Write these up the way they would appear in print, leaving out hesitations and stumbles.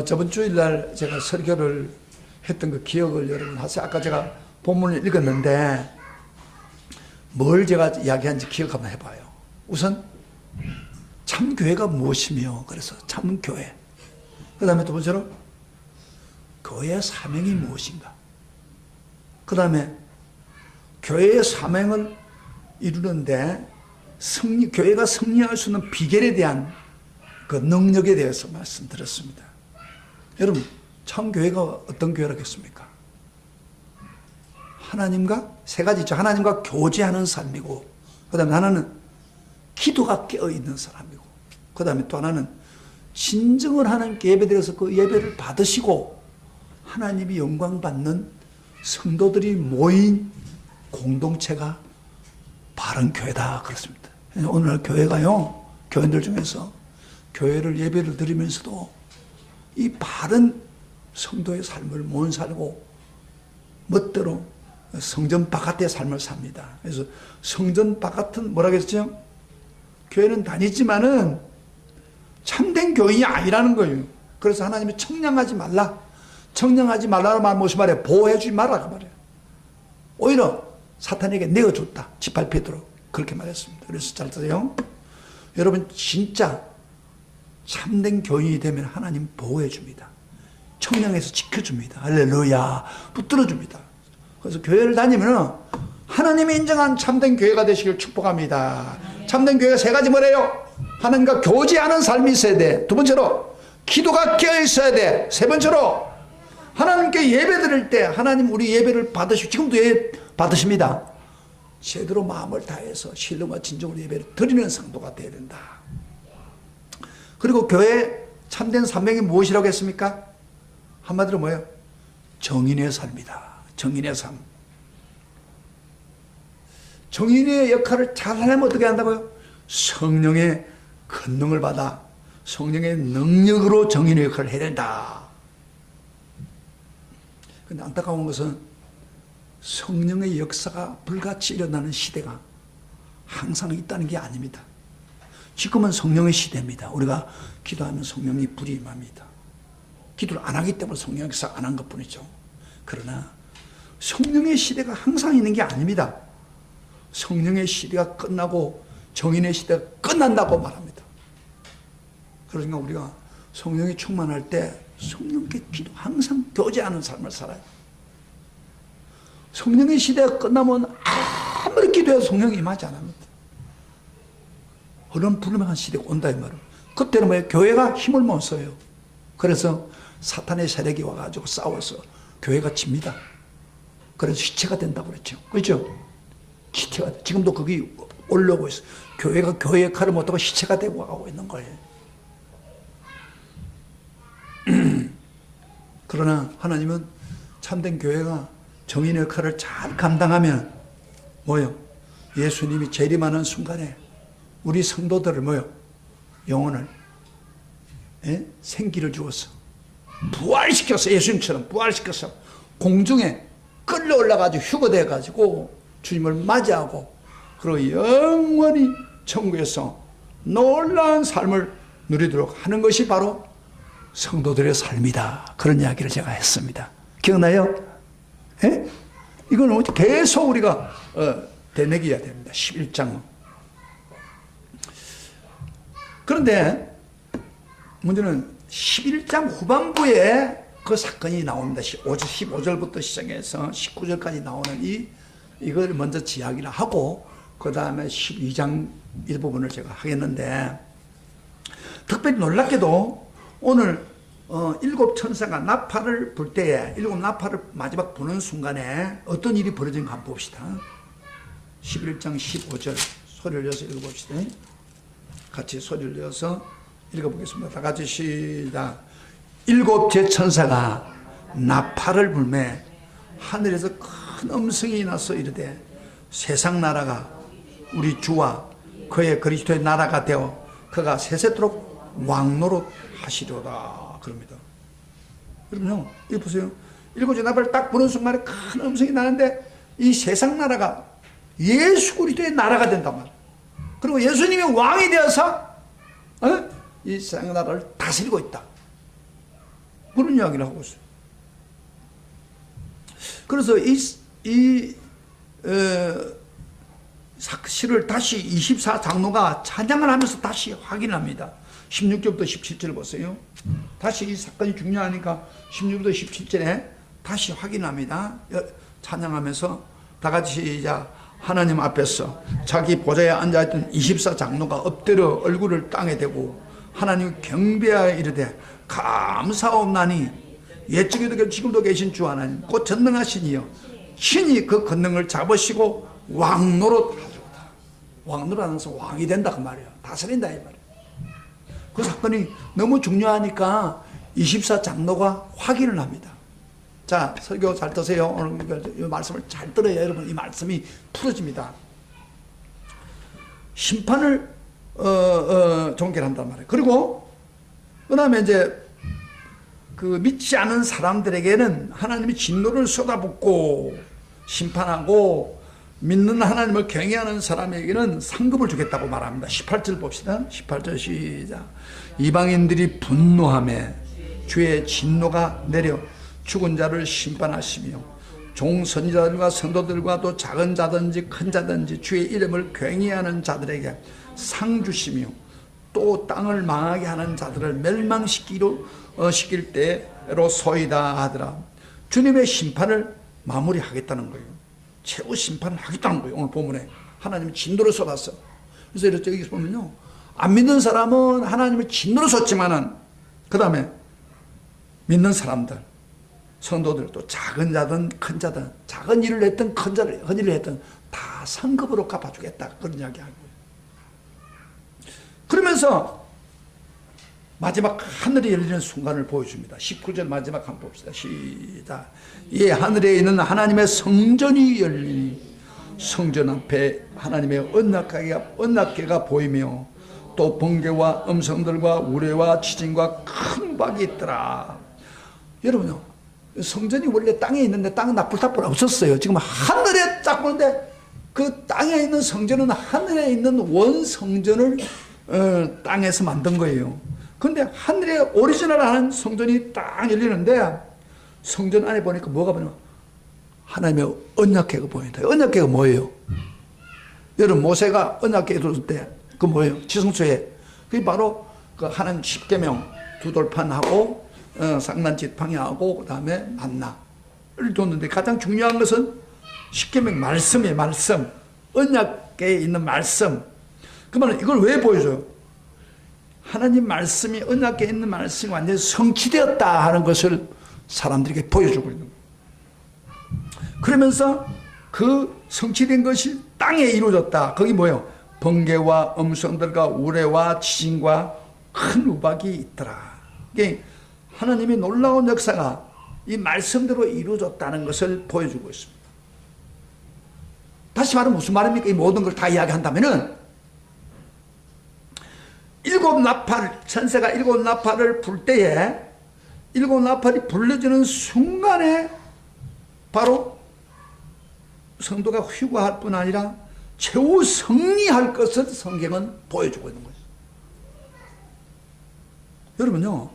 저번 주일날 제가 설교를 했던 그 기억을 여러분 하세요. 아까 제가 본문을 읽었는데 뭘 제가 이야기한지 기억 한번 해봐요. 우선 참교회가 무엇이며, 그래서 참교회. 그 다음에 두 번째로 교회의 사명이 무엇인가. 그 다음에 교회의 사명을 이루는데 교회가 승리할 수 있는 비결에 대한 그 능력에 대해서 말씀드렸습니다. 여러분, 참교회가 어떤 교회라겠습니까? 하나님과 세 가지 있죠. 하나님과 교제하는 삶이고, 그 다음에 하나는 기도가 깨어있는 사람이고, 그 다음에 또 하나는 진정을 하나님께 예배드려서 그 예배를 받으시고 하나님이 영광 받는 성도들이 모인 공동체가 바른 교회다, 그렇습니다. 오늘날 교회가요, 교인들 중에서 교회를 예배를 드리면서도 이 바른 성도의 삶을 못 살고 멋대로 성전 바깥의 삶을 삽니다. 그래서 성전 바깥은 뭐라고 했죠? 교회는 다니지만은 참된 교인이 아니라는 거예요. 그래서 하나님이 청량하지 말라. 청량하지 말라는 말 무슨 말이에요? 보호해주지 말라 그 말이에요. 오히려 사탄에게 내어줬다. 짓밟히도록 그렇게 말했습니다. 그래서 잘 들어요. 여러분, 진짜 참된 교인이 되면 하나님 보호해줍니다. 청량해서 지켜줍니다. 할렐루야. 붙들어줍니다. 그래서 교회를 다니면 하나님이 인정한 참된 교회가 되시길 축복합니다. 참된 교회가 세 가지 뭐래요? 하나님과 교제하는 삶이 있어야 돼. 두 번째로 기도가 깨어 있어야 돼. 세 번째로 하나님께 예배 드릴 때 하나님 우리 예배를 받으시고, 지금도 예배 받으십니다. 제대로 마음을 다해서 신령과 진정으로 예배를 드리는 성도가 되어야 된다. 그리고 교회의 참된 사명이 무엇이라고 했습니까? 한마디로 뭐예요? 정인의 삶이다. 정인의 삶. 정인의 역할을 잘 하려면 어떻게 한다고요? 성령의 권능을 받아 성령의 능력으로 정인의 역할을 해야 된다. 근데 안타까운 것은 성령의 역사가 불같이 일어나는 시대가 항상 있다는 게 아닙니다. 지금은 성령의 시대입니다. 우리가 기도하면 성령이 불이 임합니다. 기도를 안 하기 때문에 성령 역사 안 한 것뿐이죠. 그러나 성령의 시대가 항상 있는 게 아닙니다. 성령의 시대가 끝나고 정인의 시대가 끝난다고 말합니다. 그러니까 우리가 성령이 충만할 때 성령께 기도, 항상 교제하는 삶을 살아요. 성령의 시대가 끝나면 아무리 기도해도 성령이 임하지 않습니다. 그런 불명한 시대가 온다 이 말은. 그때는 뭐예요? 교회가 힘을 못 써요. 그래서 사탄의 세력이 와가지고 싸워서 교회가 집니다. 그래서 시체가 된다고 그랬죠. 그렇죠? 시체가, 지금도 거기 올라오고 있어요. 교회가 교회 역할을 못하고 시체가 되고 가고 있는 거예요. 그러나 하나님은 참된 교회가 정인의 역할을 잘 감당하면 뭐요? 예수님이 재림하는 순간에 우리 성도들을 뭐요? 영혼을 생기를 주어서 부활시켜서, 예수님처럼 부활시켜서 공중에 끌려 올라가지고 휴거돼 가지고 주님을 맞이하고, 그리고 영원히 천국에서 놀라운 삶을 누리도록 하는 것이 바로 성도들의 삶이다. 그런 이야기를 제가 했습니다. 기억나요? 예? 이건 계속 우리가 되새겨야 됩니다. 11장. 그런데 문제는 11장 후반부에 그 사건이 나옵니다. 15절부터 시작해서 19절까지 나오는 이걸 먼저 이야기를 하고, 그 다음에 12장 일부분을 제가 하겠는데, 특별히 놀랍게도 오늘 일곱 천사가 나팔을 불 때에, 일곱 나팔을 마지막 부는 순간에 어떤 일이 벌어진가 한번 봅시다. 11장 15절 소리를 내서 읽어봅시다. 같이 소리를 내서 읽어보겠습니다. 다 같이 시작. 일곱째 천사가 나팔을 불매 하늘에서 큰 음성이 나서 이르되 세상 나라가 우리 주와 그의 그리스도의 나라가 되어 그가 세세토록 왕노릇 하시려다 그럽니다. 여러분, 이거 보세요. 일곱째 나팔을 딱 부는 순간에 큰 음성이 나는데 이 세상 나라가 예수 그리스도의 나라가 된단 말이에요. 그리고 예수님이 왕이 되어서 이 세상 나라를 다스리고 있다. 그런 이야기를 하고 있어요. 그래서 이 사실을 다시 24장로가 찬양을 하면서 다시 확인합니다. 16절부터 17절 보세요. 다시 이 사건이 중요하니까 16절부터 17절에 다시 확인합니다. 찬양하면서 다 같이 시작. 하나님 앞에서 자기 보좌에 앉아있던 24장로가 엎드려 얼굴을 땅에 대고 하나님 경배하여 이르되 감사옵나니 옛적에도 지금도 계신 주 하나님 곧 전능하시니여 신이 그 권능을 잡으시고 왕노릇하셨다. 왕노릇하면서 왕이 된다 그 말이에요. 다스린다 이 말이에요. 그 사건이 너무 중요하니까 24장로가 확인을 합니다. 자, 설교 잘 드세요. 오늘 이 말씀을 잘 들어야 여러분 이 말씀이 풀어집니다. 심판을 종결한단 말이에요. 그리고 그 다음에 이제 그 믿지 않은 사람들에게는 하나님이 진노를 쏟아붓고 심판하고 믿는 하나님을 경외하는 사람에게는 상급을 주겠다고 말합니다. 18절 봅시다. 18절 시작. 이방인들이 분노하며 주의 진노가 내려 죽은 자를 심판하시며 종 선지자들과 성도들과 또 작은 자든지 큰 자든지 주의 이름을 경외하는 자들에게 상 주시며 또 땅을 망하게 하는 자들을 멸망시킬 때로 소이다 하더라. 주님의 심판을 마무리하겠다는 거예요. 최후 심판을 하겠다는 거예요. 오늘 본문에 하나님이 진노를 쏟았어. 그래서 이렇게 여기 보면요, 안 믿는 사람은 하나님의 진노를 쏟지만은 그 다음에 믿는 사람들, 성도들, 또 작은 자든 큰 자든, 작은 일을 했든 큰 일을 했든 다 상급으로 갚아주겠다, 그런 이야기하고. 그러면서 마지막 하늘이 열리는 순간을 보여줍니다. 19절 마지막 한번 봅시다. 시작. 이 하늘에 있는 하나님의 성전이 열리니 성전 앞에 하나님의 언약궤가 보이며 또 번개와 음성들과 우레와 지진과 큰 박이 있더라. 여러분요, 성전이 원래 땅에 있는데 땅은 나풀타풀 없었어요. 지금 하늘에 딱 보는데 그 땅에 있는 성전은 하늘에 있는 원성전을 땅에서 만든 거예요. 근데 하늘에 오리지널한 성전이 딱 열리는데 성전 안에 보니까 뭐가 보이냐? 하나님의 언약궤가 보인다. 언약궤가 뭐예요? 여러분, 모세가 언약궤에 들었을 때 그 뭐예요? 지성소에 그게 바로 그 하나님 십계명 두 돌판하고 상난 지팡이하고 그 다음에 만나를 뒀는데 가장 중요한 것은 십계명 말씀이에요. 말씀, 언약궤에 있는 말씀. 그러면 이걸 왜 보여줘요? 하나님 말씀이, 언약궤에 있는 말씀이 완전히 성취되었다 하는 것을 사람들에게 보여주고 있는 거예요. 그러면서 그 성취된 것이 땅에 이루어졌다. 거기 뭐예요? 번개와 음성들과 우레와 지진과 큰 우박이 있더라. 이게 하나님의 놀라운 역사가 이 말씀대로 이루어졌다는 것을 보여주고 있습니다. 다시 말하면 무슨 말입니까? 이 모든 걸 다 이야기한다면은 일곱 나팔, 천사가 일곱 나팔을 불 때에 일곱 나팔이 불려지는 순간에 바로 성도가 휴거할 뿐 아니라 최후 승리할 것을 성경은 보여주고 있는 거예요. 여러분요,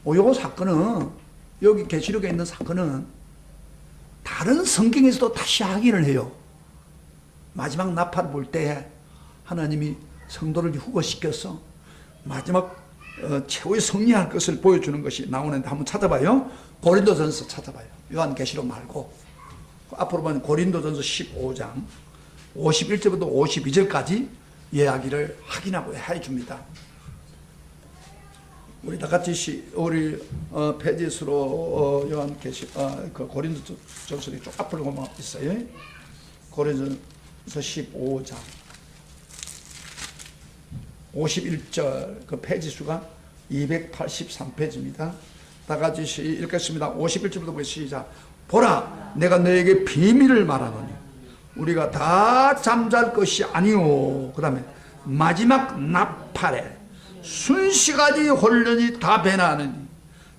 이 사건은, 여기 계시록에 있는 사건은 다른 성경에서도 다시 확인을 해요. 마지막 나팔 불 때에 하나님이 성도를 휴거시켜서 마지막 최후의 승리할 것을 보여주는 것이 나오는데 한번 찾아봐요. 고린도전서 찾아봐요. 요한계시록 말고 앞으로 보면 고린도전서 15장 51절부터 52절까지 이야기를 확인하고 해줍니다. 우리 다 같이 우리 페이지수로 그 고린도전서에 쭉 앞으로 보면 있어요. 고린도전서 15장 51절 그 페이지 수가 283페이지입니다. 다 같이 읽겠습니다. 51절부터 보겠습니다. 시작. 보라, 내가 너에게 비밀을 말하노니 우리가 다 잠잘 것이 아니오. 그 다음에 마지막 나팔에 순식간에 혼련이 다 변하느니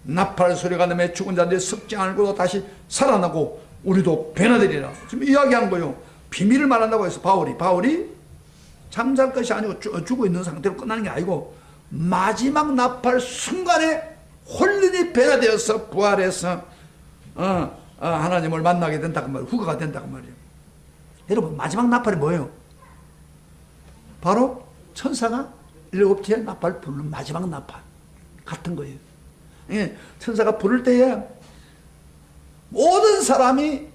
나팔 소리가 나며 죽은 자들이 썩지 않고도 다시 살아나고 우리도 변화되리라. 지금 이야기한 거요. 비밀을 말한다고 해서 바울이 잠잘 것이 아니고 죽어 있는 상태로 끝나는 게 아니고 마지막 나팔 순간에 혼련히 변화되어서 부활해서 하나님을 만나게 된다고 말이에요. 후가가 된다고 말이에요. 여러분, 마지막 나팔이 뭐예요? 바로 천사가 일곱째 나팔 부르는 마지막 나팔 같은 거예요. 예, 천사가 부를 때에 모든 사람이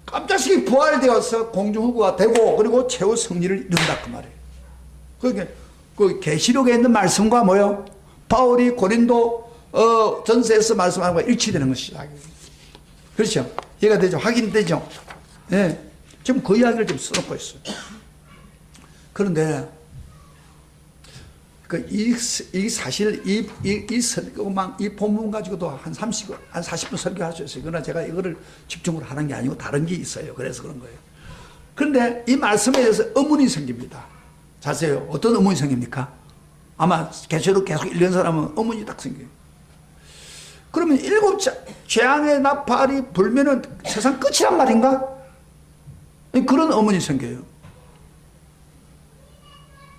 깜짝씩 부활되어서 공중후구가 되고 그리고 최후 승리를 이룬다 그 말이에요. 그게 그 계시록에 있는 말씀과 뭐요? 바울이 고린도 전서에서 말씀하는 거와 일치되는 것이다. 그렇죠? 이해가 되죠? 확인되죠? 예. 지금 그 이야기를 좀 써놓고 있어요. 그런데 이 사실 이 설교만 이 본문 가지고도 한 40분 설교할 수 있어요. 그러나 제가 이거를 집중으로 하는 게 아니고 다른 게 있어요. 그래서 그런 거예요. 그런데 이 말씀에 대해서 의문이 생깁니다. 자세요. 어떤 의문이 생깁니까? 아마 계시록 계속 읽는 사람은 의문이 딱 생겨요. 그러면 일곱 재앙의 나팔이 불면은 세상 끝이란 말인가? 그런 의문이 생겨요.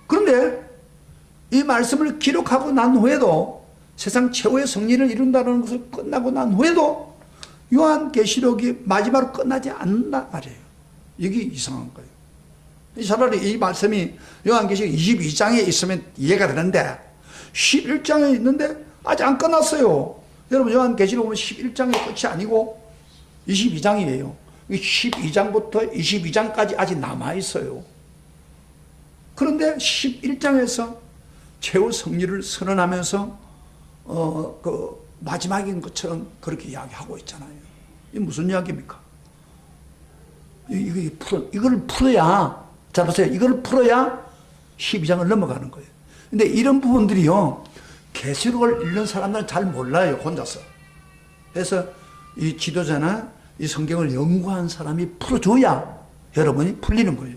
그런데 이 말씀을 기록하고 난 후에도 세상 최후의 승리를 이룬다는 것을 끝나고 난 후에도 요한계시록이 마지막으로 끝나지 않는단 말이에요. 이게 이상한 거예요. 차라리 이 말씀이 요한계시록 22장에 있으면 이해가 되는데 11장에 있는데 아직 안 끝났어요. 여러분, 요한계시록 보면 11장의 끝이 아니고 22장이에요. 12장부터 22장까지 아직 남아있어요. 그런데 11장에서 최후 승리를 선언하면서 그 마지막인 것처럼 그렇게 이야기하고 있잖아요. 이게 무슨 이야기입니까? 이걸 풀어야, 자 보세요. 이걸 풀어야 12장을 넘어가는 거예요. 근데 이런 부분들이요, 계시록을 읽는 사람들은 잘 몰라요, 혼자서. 그래서 이 지도자나 이 성경을 연구한 사람이 풀어줘야 여러분이 풀리는 거예요.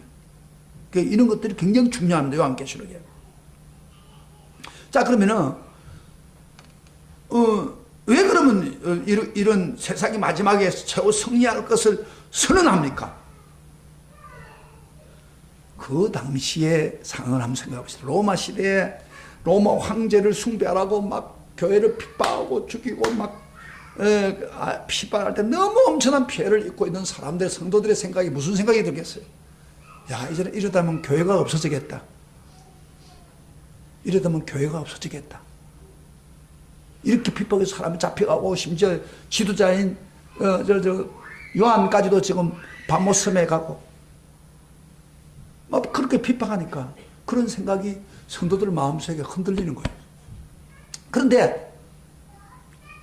그러니까 이런 것들이 굉장히 중요합니다, 요한계시록에. 자, 그러면은, 왜 그러면 이런 세상이 마지막에 최후 승리할 것을 선언합니까? 그 당시의 상황을 한번 생각해 보시죠. 로마 시대에 로마 황제를 숭배하라고 막 교회를 핍박하고 죽이고 막 핍박할 때 너무 엄청난 피해를 입고 있는 사람들, 성도들의 생각이 무슨 생각이 들겠어요? 야, 이제 이러다면 교회가 없어지겠다. 이러다면 교회가 없어지겠다. 이렇게 핍박해서 사람이 잡혀가고 심지어 지도자인 요한까지도 지금 밤모섬에 가고 막 그렇게 핍박하니까 그런 생각이 성도들 마음속에 흔들리는 거예요. 그런데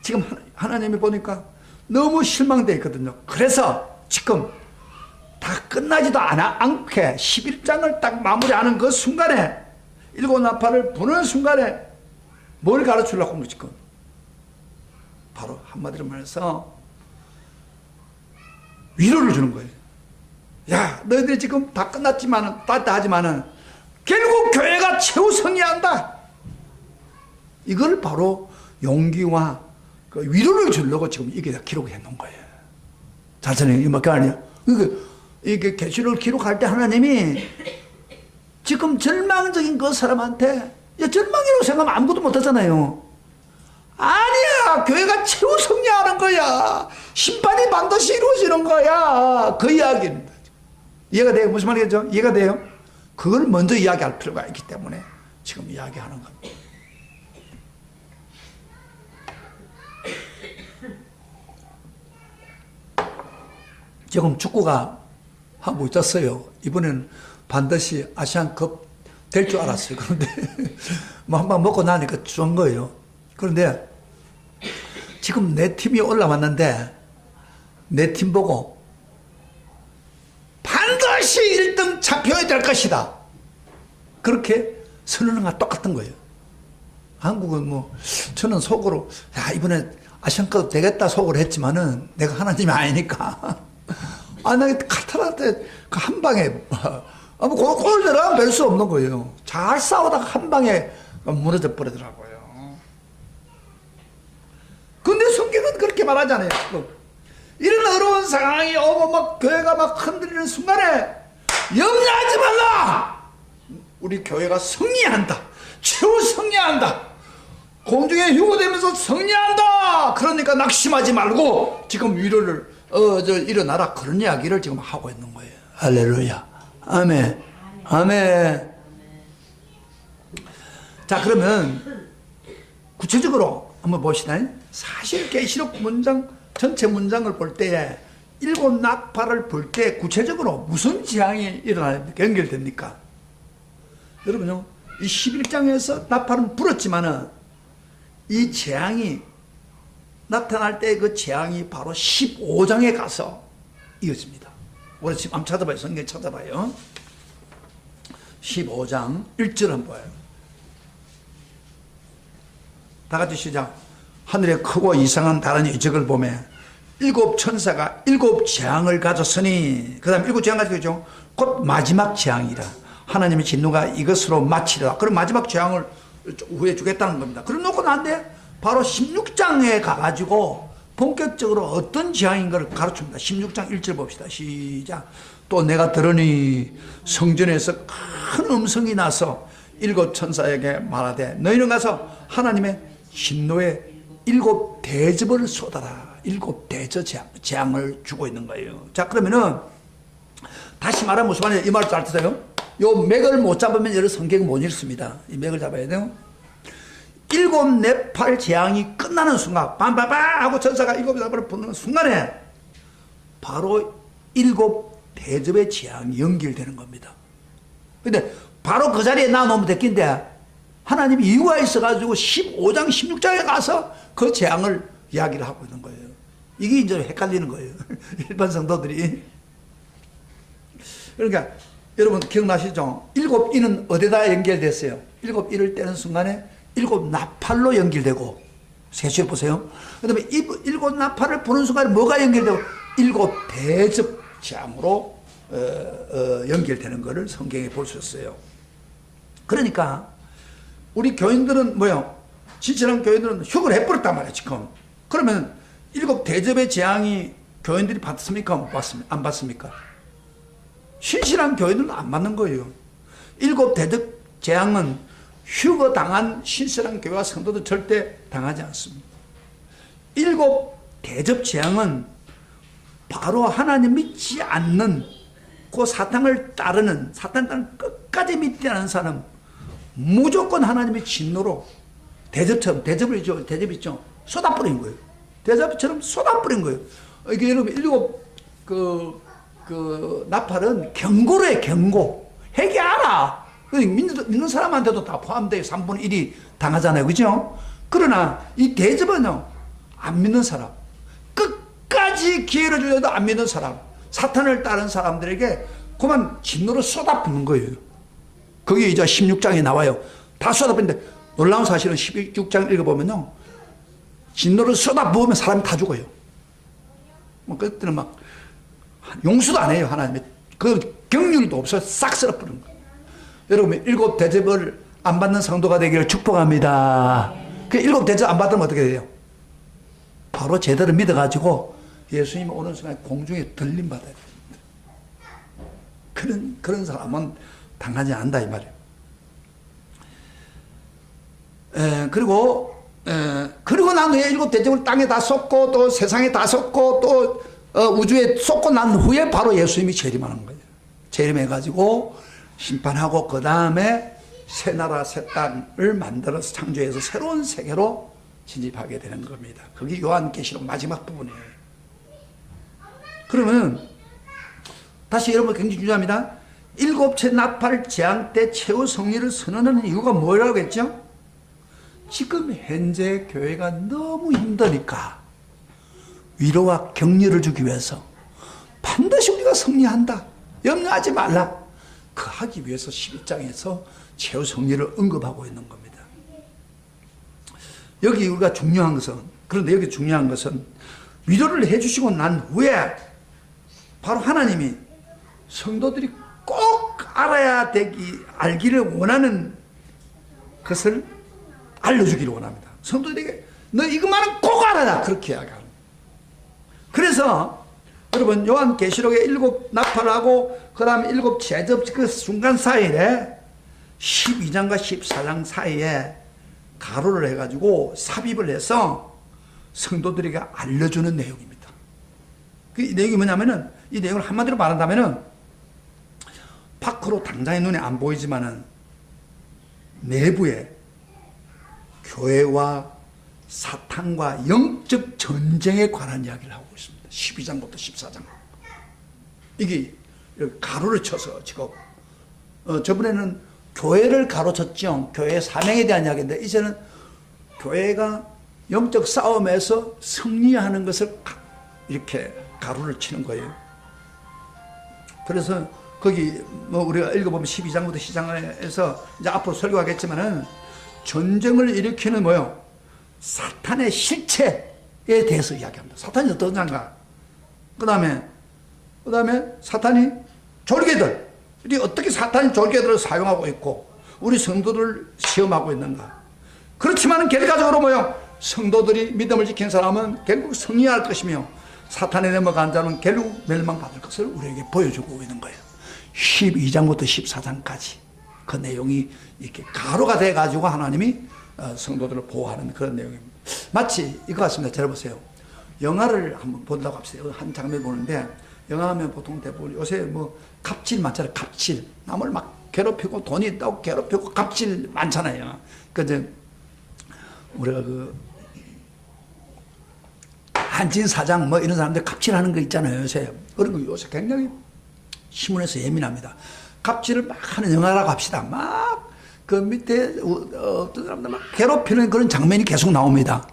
지금 하나님이 보니까 너무 실망되어 있거든요. 그래서 지금 다 끝나지도 않게 11장을 딱 마무리하는 그 순간에 일곱 나팔을 부는 순간에 뭘 가르치려고 한 거지? 지금 바로 한마디로 말해서 위로를 주는 거예요. 야, 너희들이 지금 다 끝났지만은, 다 하지만은 결국 교회가 최후 승리한다. 이걸 바로 용기와 그 위로를 주려고 지금 이게 기록해 놓은 거예요. 자선생님, 이거 몇 아니야? 이게 계시록을 기록할 때 하나님이 지금 절망적인 그 사람한테, 야, 절망이라고 생각하면 아무것도 못하잖아요. 아니야, 교회가 최후 승리하는 거야. 심판이 반드시 이루어지는 거야. 그 이야기입니다. 이해가 돼요? 무슨 말이겠죠? 이해가 돼요? 그걸 먼저 이야기할 필요가 있기 때문에 지금 이야기하는 겁니다. 지금 축구가 하고 있었어요. 이번에는 반드시 아시안컵 될 줄 알았어요. 그런데 뭐 한 방 먹고 나니까 좋은 거예요. 그런데 지금 내 팀이 올라왔는데 내 팀 보고 반드시 1등 잡혀야 될 것이다. 그렇게 선언한 거 똑같은 거예요. 한국은 뭐 저는 속으로 야, 이번에 아시안컵 되겠다 속으로 했지만은 내가 하나님이 아니니까 나 카타르한테 그 한 방에 골 들어가면 별 수 없는 거예요. 잘 싸우다가 한 방에 무너져 버리더라고요. 근데 성경은 그렇게 말하잖아요. 이런 어려운 상황이 오고 막 교회가 막 흔들리는 순간에 염려하지 말라. 우리 교회가 승리한다. 최후 승리한다. 공중에 휴거되면서 승리한다. 그러니까 낙심하지 말고 지금 위로를 일어나라. 그런 이야기를 지금 하고 있는 거예요. 할렐루야. 아멘. 아멘. 자, 그러면 구체적으로 한번 봅시다. 사실 계시록 문장 전체 문장을 볼 때에 일곱 나팔을 불 때 구체적으로 무슨 재앙이 일어납니까? 연결됩니까? 여러분요, 이 11장에서 나팔은 불었지만은 이 재앙이 나타날 때 그 재앙이 바로 15장에 가서 이어집니다. 우리 지금 한번 찾아봐요. 성경 찾아봐요. 15장 1절 한번 봐요. 다 같이 시작. 하늘에 크고 이상한 다른 이적을 보며 일곱 천사가 일곱 재앙을 가졌으니, 그 다음 일곱 재앙 가졌죠. 곧 마지막 재앙이라. 하나님의 진노가 이것으로 마치리라. 그럼 마지막 재앙을 후에 주겠다는 겁니다. 그럼 놓고 난데 바로 16장에 가가지고 본격적으로 어떤 재앙인 걸 가르칩니다. 16장 1절 봅시다. 시작. 또 내가 들으니 성전에서 큰 음성이 나서 일곱 천사에게 말하되 너희는 가서 하나님의 진노의 일곱 대접을 쏟아라. 일곱 대접 재앙을 주고 있는 거예요. 자, 그러면은 다시 말하면 무슨 말이에요? 이 말 잘 드세요. 요 맥을 못 잡으면 여러 성경은 못 읽습니다. 이 맥을 잡아야 돼요. 일곱 네팔 재앙이 끝나는 순간, 빰빰빰 하고 천사가 일곱 나팔을 부는 순간에 바로 일곱 대접의 재앙이 연결되는 겁니다. 근데 바로 그 자리에 놔놓으면 됐긴데 하나님이 이유가 있어가지고 15장, 16장에 가서 그 재앙을 이야기를 하고 있는 거예요. 이게 이제 헷갈리는 거예요. 일반 성도들이. 그러니까 여러분 기억나시죠? 일곱 이는 어디다 연결됐어요? 일곱 이를 떼는 순간에 일곱 나팔로 연결되고, 세수해 보세요. 그 다음에 일곱 나팔을 부는 순간에 뭐가 연결되고? 일곱 대접 재앙으로 연결되는 것을 성경에 볼 수 있어요. 그러니까 우리 교인들은 뭐요? 진실한 교인들은 휴거를 해버렸단 말이에요 지금. 그러면 일곱 대접의 재앙이 교인들이 받습니까? 안 받습니까? 신실한 교인들은 안 받는 거예요. 일곱 대접 재앙은 휴거 당한 신실한 교회와 성도들 절대 당하지 않습니다. 일곱 대접 재앙은 바로 하나님 믿지 않는 그 사탄을 따르는, 사탄을 끝까지 믿지 않는 사람, 무조건 하나님의 진노로 대접처럼, 대접 있죠? 쏟아뿌린 거예요. 대접처럼 쏟아뿌린 거예요. 이게 여러분, 일곱 나팔은 경고로 해, 경고. 회개하라. 믿는 사람한테도 다 포함되어 3분의 1이 당하잖아요. 그죠? 그러나 이 대접은요, 안 믿는 사람, 끝까지 기회를 주려도 안 믿는 사람, 사탄을 따른 사람들에게 그만 진노로 쏟아붓는 거예요. 그게 이제 16장에 나와요. 다 쏟아붓는데 놀라운 사실은 16장 읽어보면요, 진노를 쏟아부으면 사람이 다 죽어요. 그때는 막 용서도 안 해요. 하나님이 그 경륜도 없어요. 싹 쓸어버리는 거예요. 여러분, 일곱 대접을 안 받는 성도가 되기를 축복합니다. 그 일곱 대접 안 받으면 어떻게 돼요? 바로 제대로 믿어가지고 예수님 오는 순간 공중에 들림 받아야 됩니다. 그런 사람은 당하지 않는다 이 말이에요. 그리고 난 후에 일곱 대접을 땅에 다 쏟고 또 세상에 다 쏟고 또 우주에 쏟고 난 후에 바로 예수님이 재림하는 거예요. 재림해가지고 심판하고 그 다음에 새 나라 새 땅을 만들어서 창조해서 새로운 세계로 진입하게 되는 겁니다. 그게 요한계시록 마지막 부분이에요. 그러면 다시 여러분 굉장히 중요합니다. 일곱째 나팔 재앙 때 최후 승리를 선언하는 이유가 뭐라고 했죠? 지금 현재 교회가 너무 힘드니까 위로와 격려를 주기 위해서 반드시 우리가 승리한다, 염려하지 말라, 그 하기 위해서 11장에서 최후 승리를 언급하고 있는 겁니다. 여기 우리가 중요한 것은, 그런데 여기 중요한 것은 위로를 해주시고 난 후에 바로 하나님이 성도들이 꼭 알기를 원하는 것을 알려주기를 원합니다. 성도들에게 너 이것만은 꼭 알아라, 그렇게 이야기합니다. 그래서 여러분 요한계시록의 일곱 나팔하고 그 다음에 일곱 제접 그 순간 사이에 12장과 14장 사이에 가로를 해가지고 삽입을 해서 성도들에게 알려주는 내용입니다. 그 내용이 뭐냐면은, 이 내용을 한마디로 말한다면은, 밖으로 당장의 눈에 안 보이지만은 내부에 교회와 사탄과 영적 전쟁에 관한 이야기를 하고 있습니다. 12장부터 14장. 이게 가로를 쳐서 지금 저번에는 교회를 가로쳤죠. 교회의 사명에 대한 이야기인데, 이제는 교회가 영적 싸움에서 승리하는 것을 이렇게 가로를 치는 거예요. 그래서 거기 뭐 우리가 읽어보면 12장부터 시장에서 이제 앞으로 설교하겠지만은, 전쟁을 일으키는 뭐요? 사탄의 실체에 대해서 이야기합니다. 사탄이 어떤 자인가? 그 다음에 사탄이 졸개들이 어떻게 사탄이 졸개들을 사용하고 있고 우리 성도들을 시험하고 있는가? 그렇지만 결과적으로 뭐요? 성도들이 믿음을 지킨 사람은 결국 승리할 것이며 사탄에 넘어간 자는 결국 멸망받을 것을 우리에게 보여주고 있는 거예요. 12장부터 14장까지 그 내용이 이렇게 가로가 돼가지고 하나님이 성도들을 보호하는 그런 내용입니다. 마치 이거 같습니다. 들어보세요. 영화를 한번 본다고 합시다. 한 장면 보는데, 영화 하면 보통 대부분 요새 뭐 갑질 많잖아요. 갑질. 남을 막 괴롭히고 돈이 있다고 괴롭히고 갑질 많잖아요. 그저 우리가 한진 사장 뭐 이런 사람들 갑질하는 거 있잖아요. 요새. 그런 거 요새 굉장히 신문에서 예민합니다. 갑질을 막 하는 영화라고 합시다. 막 그 밑에 어떤 사람들 막 괴롭히는 그런 장면이 계속 나옵니다.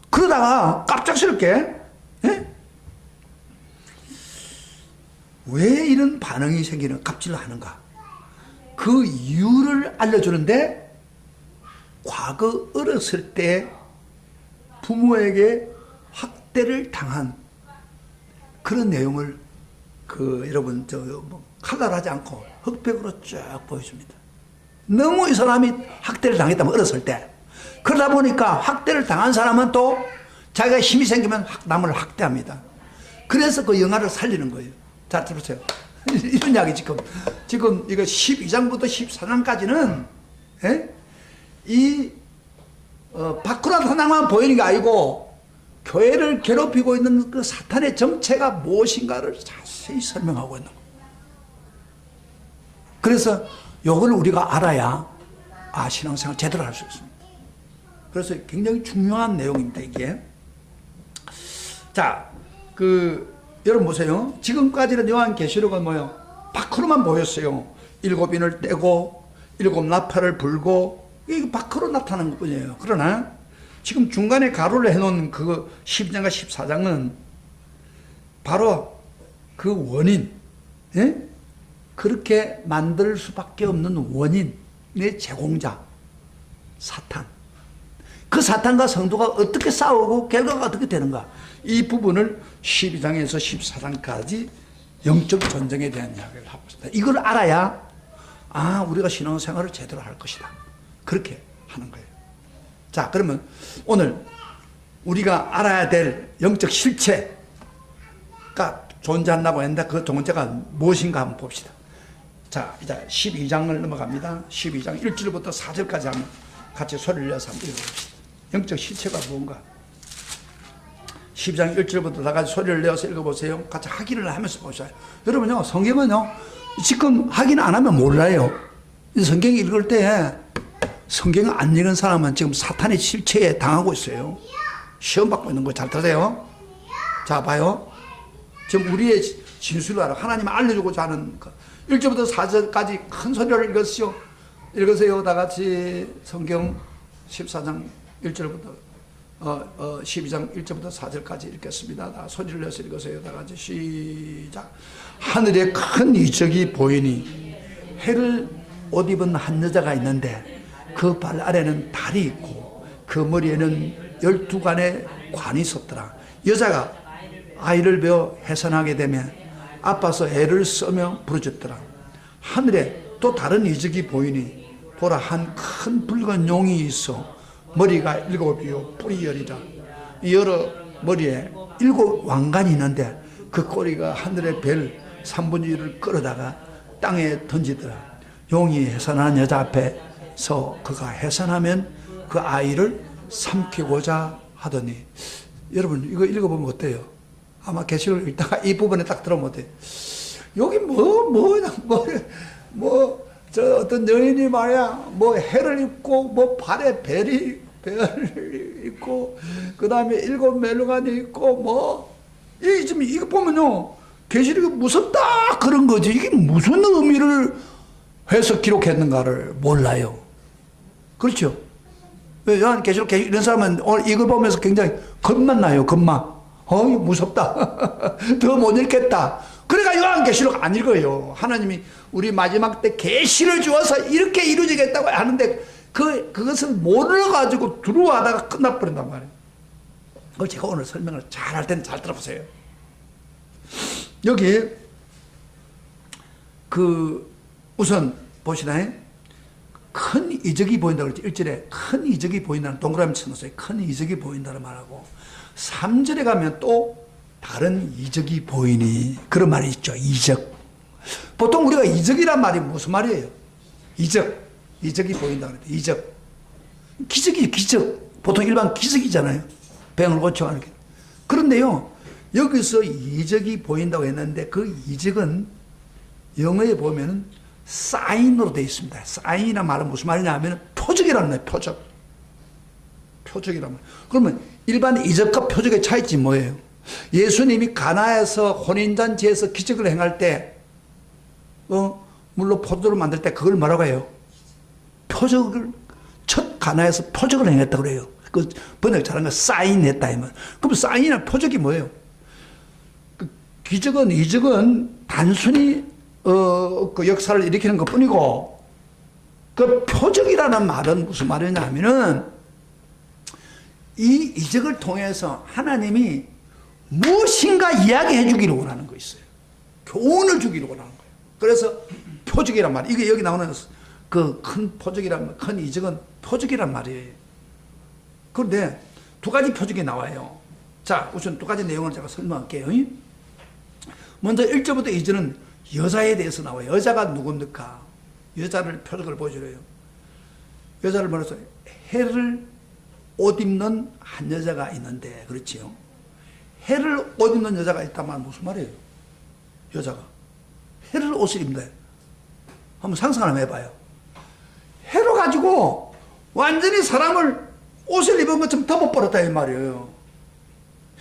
그러다가 갑작스럽게 왜 이런 반응이 생기는 갑질을 하는가? 그 이유를 알려주는데, 과거 어렸을 때 부모에게 학대를 당한 그런 내용을 여러분 칼날하지 않고 흑백으로 쭉 보여줍니다. 너무 이 사람이 학대를 당했다면 어렸을 때, 그러다 보니까 학대를 당한 사람은 또 자기가 힘이 생기면 남을 학대합니다. 그래서 그 영화를 살리는 거예요. 자, 들으세요. 이런 이야기 지금 이거 12장부터 14장까지는 밖으로 나타나만 보이는 게 아니고 교회를 괴롭히고 있는 그 사탄의 정체가 무엇인가를 자세히 설명하고 있는 거예요. 그래서 이걸 우리가 알아야 신앙생활 제대로 할 수 있습니다. 그래서 굉장히 중요한 내용입니다, 이게. 자, 여러분 보세요. 지금까지는 요한계시록은 뭐예요? 밖으로만 보였어요. 7인을 떼고 7 나팔을 불고 이게 밖으로 나타나는 것 뿐이에요. 그러나 지금 중간에 가로를 해놓은 그 12장과 14장은 바로 그 원인, 그렇게 만들 수밖에 없는 원인의 제공자, 사탄. 그 사탄과 성도가 어떻게 싸우고 결과가 어떻게 되는가? 이 부분을 12장에서 14장까지 영적 전쟁에 대한 이야기를 하고 있습니다. 이걸 알아야 우리가 신앙생활을 제대로 할 것이다. 그렇게 하는 거예요. 자, 그러면 오늘 우리가 알아야 될 영적 실체가 존재한다고 했는데 그 존재가 무엇인가 한번 봅시다. 자, 이제 12장을 넘어갑니다. 12장 1절부터 4절까지 한번 같이 소리를 내서 한번 읽어봅시다. 영적 실체가 뭔가. 12장 1절부터 다 같이 소리를 내어서 읽어보세요. 같이 확인을 하면서 보셔요. 여러분요, 성경은요, 지금 확인 안 하면 몰라요. 성경 읽을 때 성경 안 읽은 사람은 지금 사탄의 실체에 당하고 있어요. 시험 받고 있는 거 잘 들으세요. 자, 봐요. 지금 우리의 진술을 알아. 하나님 알려주고자 하는 거. 1절부터 4절까지 큰 소리를 읽으세요. 다 같이 성경 14장 1절부터 12장 1절부터 4절까지 읽겠습니다. 다 소리를 내서 읽으세요. 다 같이 시작. 하늘에 큰 이적이 보이니 해를 옷 입은 한 여자가 있는데 그 발 아래는 달이 있고 그 머리에는 12간의 관이 섰더라. 여자가 아이를 베어 해산하게 되면 아파서 애를 써며 부르짖더라. 하늘에 또 다른 이적이 보이니 보라, 한 큰 붉은 용이 있어 머리가 7이요 뿔이 10이라. 여러 머리에 7 왕관이 있는데 그 꼬리가 하늘의 별 3분의 1을 끌어다가 땅에 던지더라. 용이 해산한 여자 앞에서 그가 해산하면 그 아이를 삼키고자 하더니. 여러분 이거 읽어보면 어때요? 아마 계시록 읽다가 이 부분에 딱 들어오면 어때요? 여기 저 어떤 여인이 말이야, 뭐 해를 입고, 뭐 발에 별을 입고, 그 다음에 7 멜로간이 있고, 지금 이거 보면요, 계시록이 무섭다 그런 거지. 이게 무슨 의미를 해서 기록했는가를 몰라요. 그렇죠? 요한 계시록 이런 사람은 오늘 이걸 보면서 굉장히 겁만 나요. 겁만. 무섭다. 더 못 읽겠다. 그러니까 요한계시록 안 읽어요. 하나님이 우리 마지막 때 계시를 주어서 이렇게 이루어지겠다고 하는데 그것을 몰라가지고 두려워하다가 끝나버린단 말이에요. 그걸 제가 오늘 설명을 잘 할 때는 잘 들어보세요. 여기 우선 보시나요? 큰 이적이 보인다고 그랬죠. 1절에 큰 이적이 보인다는 동그라미 쳐놓으세요. 큰 이적이 보인다는 말하고 3절에 가면 또 다른 이적이 보이니 그런 말이 있죠. 이적. 보통 우리가 이적이란 말이 무슨 말이에요? 이적이 보인다 그랬죠. 이적. 기적이에요. 기적. 보통 일반 기적이잖아요. 병을 고쳐가는 게. 그런데요, 여기서 이적이 보인다고 했는데 그 이적은 영어에 보면은 사인으로 되어 있습니다. 사인이란 말은 무슨 말이냐 하면 표적이라는 거예요. 표적이란 말. 그러면 일반 이적과 표적의 차이점이 뭐예요? 예수님이 가나에서 혼인잔치에서 기적을 행할 때 물로 포도를 만들 때 그걸 뭐라고 해요? 표적을 첫 가나에서 표적을 행했다고 그래요. 그 번역 잘한 거 사인했다 이 말. 그럼 사인이나 표적이 뭐예요? 그 이적은 단순히 그 역사를 일으키는 것 뿐이고, 그 표적이라는 말은 무슨 말이냐 하면은, 이 이적을 통해서 하나님이 무엇인가 이야기해 주기를 원하는 거 있어요. 교훈을 주기를 원하는 거예요. 그래서 표적이란 말, 이게 여기 나오는 그 큰 표적이란 말, 큰 이적은 표적이란 말이에요. 그런데 두 가지 표적이 나와요. 자, 우선 두 가지 내용을 제가 설명할게요. 먼저 1절부터 2절은 여자에 대해서 나와요. 여자가 누굽니까? 여자를 표적을 보여줘요. 여자를 말해서 해를 옷 입는 한 여자가 있는데, 그렇지요? 해를 옷 입는 여자가 있다면 무슨 말이에요? 여자가 해를 옷을 입는다. 한번 상상 한번 해봐요. 해로 가지고 완전히 사람을 옷을 입은 것처럼 덮어버렸다 이 말이에요.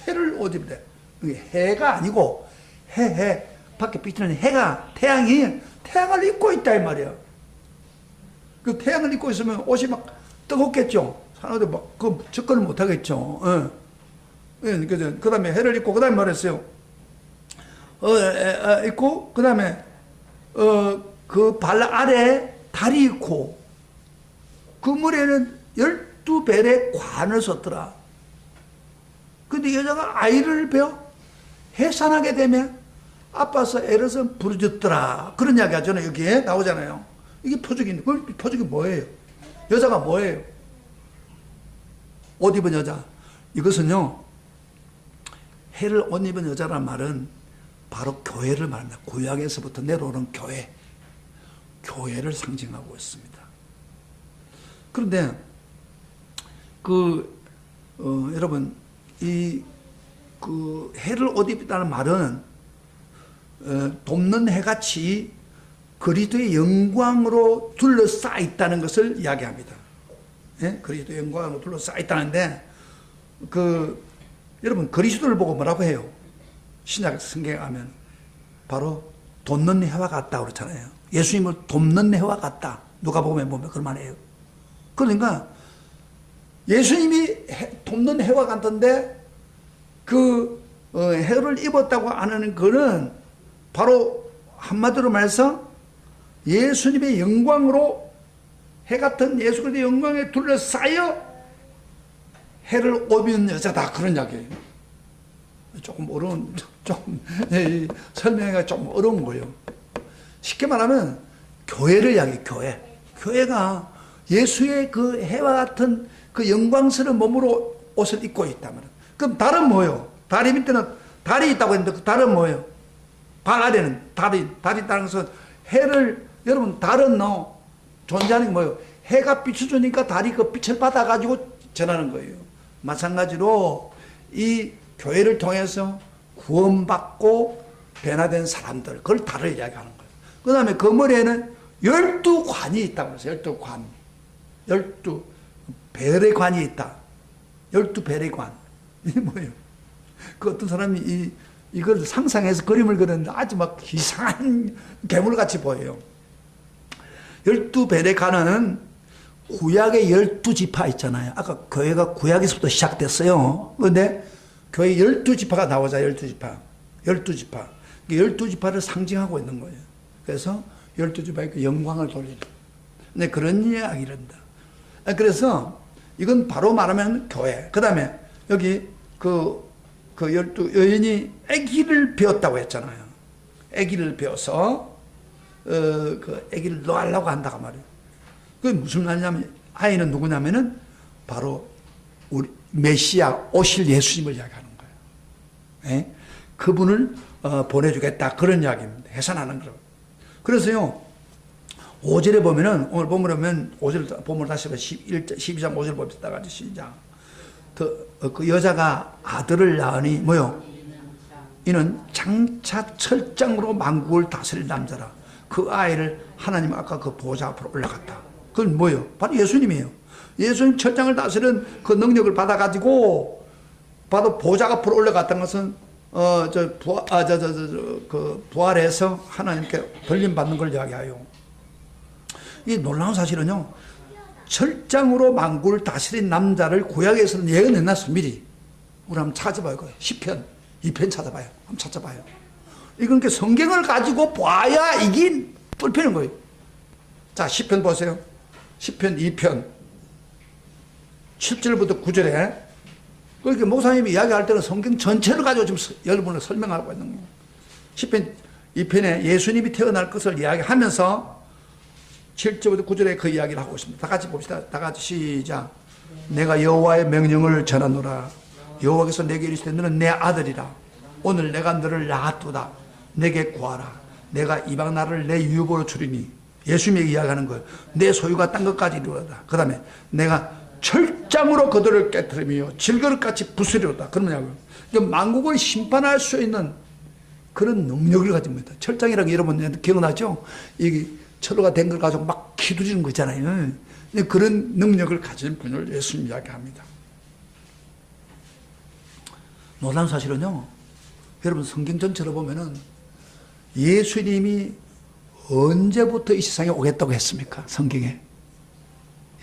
해를 옷 입는다. 해가 아니고 해 밖에 비치는 해가 태양을 입고 있다 이 말이에요. 그 태양을 입고 있으면 옷이 막 뜨겁겠죠. 사람들 막 그 접근을 못 하겠죠. 그 다음에 해를 입고 그 다음에 말했어요. 입고 그 다음에 그 발 아래 달이 있고 그 머리에는 12벨의 관을 썼더라. 근데 여자가 아이를 배워 해산하게 되면 아빠서 애로서 부르짖더라. 그런 이야기 하잖아요. 여기에 나오잖아요. 이게 표적인데, 그 표적이 뭐예요? 여자가 뭐예요? 옷 입은 여자. 이것은요, 해를 옷 입은 여자란 말은 바로 교회를 말합니다. 구약에서부터 내려오는 교회를 상징하고 있습니다. 그런데 여러분 그 해를 옷 입다는 말은 돕는 해같이 그리스도의 영광으로 둘러싸여 있다는 것을 이야기합니다. 예? 그리스도의 영광으로 둘러싸여 있다는데 여러분 그리스도를 보고 뭐라고 해요? 신약 성경에 가면 바로 돕는 해와 같다 그렇잖아요. 예수님을 돕는 해와 같다. 누가복음에 보면 그런 말이에요. 그러니까 예수님이 돕는 해와 같은데 해를 입었다고 하는 거는 바로 한마디로 말해서 예수님의 영광으로 해 같은 예수 그리스도의 영광에 둘러싸여 해를 옷 입는 여자다 그런 이야기예요. 조금 어려운 설명이 좀 어려운 거예요. 쉽게 말하면 교회를 이야기해요. 교회가 예수의 그 해와 같은 그 영광스러운 몸으로 옷을 입고 있다면, 그럼 달은 뭐예요? 다리 밑에는 달이 있다고 했는데 그 달은 뭐예요? 발 아래는 달이 있다는 것은 여러분 달은 존재하는 게 뭐예요? 해가 비춰주니까 달이 그 빛을 받아가지고 전하는 거예요. 마찬가지로 이 교회를 통해서 구원받고 변화된 사람들, 그걸 달을 이야기하는 거예요. 그 다음에 그 머리에는 12관이 있다고 그랬어요. 12관. 12별의 관이 있다. 12별의 관. 이게 뭐예요? 그 어떤 사람이 이걸 상상해서 그림을 그렸는데 아주 막 이상한 괴물같이 보여요. 12별의 관은 구약의 12지파 있잖아요. 아까 교회가 구약에서부터 시작됐어요. 그런데 교회 12지파가 나오자, 12지파. 12지파. 12지파를 상징하고 있는 거예요. 그래서 12지파의 영광을 돌리는. 네, 그런 이야기를 한다. 그래서 이건 바로 말하면 교회. 그 다음에 여기 그 12 여인이 아기를 배웠다고 했잖아요. 아기를 배워서, 그 아기를 놓으려고 한다고 말이에요. 그게 무슨 말이냐면, 아이는 누구냐면은 바로 우리 메시아 오실 예수님을 이야기하는 거예요. 예? 그분을 보내주겠다. 그런 이야기입니다. 해산하는 거. 그래서요, 5절에 보면은, 오늘 본문에 보면, 5절, 본문 다시 보면 12장 5절 봅시다. 시작. 그 여자가 아들을 낳으니, 뭐요? 이는 장차 철장으로 만국을 다스릴 남자라. 그 아이를 하나님 아까 그 보좌 앞으로 올라갔다. 그건 뭐예요? 바로 예수님이에요. 예수님 철장을 다스리는 그 능력을 받아가지고, 바로 보좌 앞으로 올라갔다는 것은, 부활해서 하나님께 돌림받는 걸 이야기해요. 이 놀라운 사실은요, 철장으로 만국을 다스린 남자를 구약에서는 예언해놨어, 미리. 우리 한번 찾아봐요. 10편, 2편 찾아봐요. 한번 찾아봐요. 이건 그 성경을 가지고 봐야 이게 뚫히는 거예요. 자, 10편 보세요. 10편, 2편. 7절부터 9절에. 그렇게 목사님이 이야기할 때는 성경 전체를 가지고 지금 여러분을 설명하고 있는 거예요. 10편, 2편에 예수님이 태어날 것을 이야기하면서 7절부터 9절에 그 이야기를 하고 있습니다. 다 같이 봅시다. 다 같이 시작. 내가 여호와의 명령을 전하노라. 여호와께서 내게 이르시되 너는 내 아들이라. 오늘 내가 너를 낳았도다. 내게 구하라. 내가 이방 나라를 내 유업으로 주리니. 예수님에게 이야기하는 거예요. 내 소유가 딴 것까지 이루어다. 그 다음에 내가 철장으로 그들을 깨뜨리며 질그릇같이 부수리로다. 그러냐고요. 만국을 심판할 수 있는 그런 능력을 가진 겁니다. 철장이라는 게 여러분 기억나죠? 이게 철로가 된 걸 가지고 막 기두리는 거 있잖아요. 그런 능력을 가진 분을 예수님 이야기합니다. 놀라운 사실은요, 여러분 성경 전체로 보면은 예수님이 언제부터 이 세상에 오겠다고 했습니까? 성경에.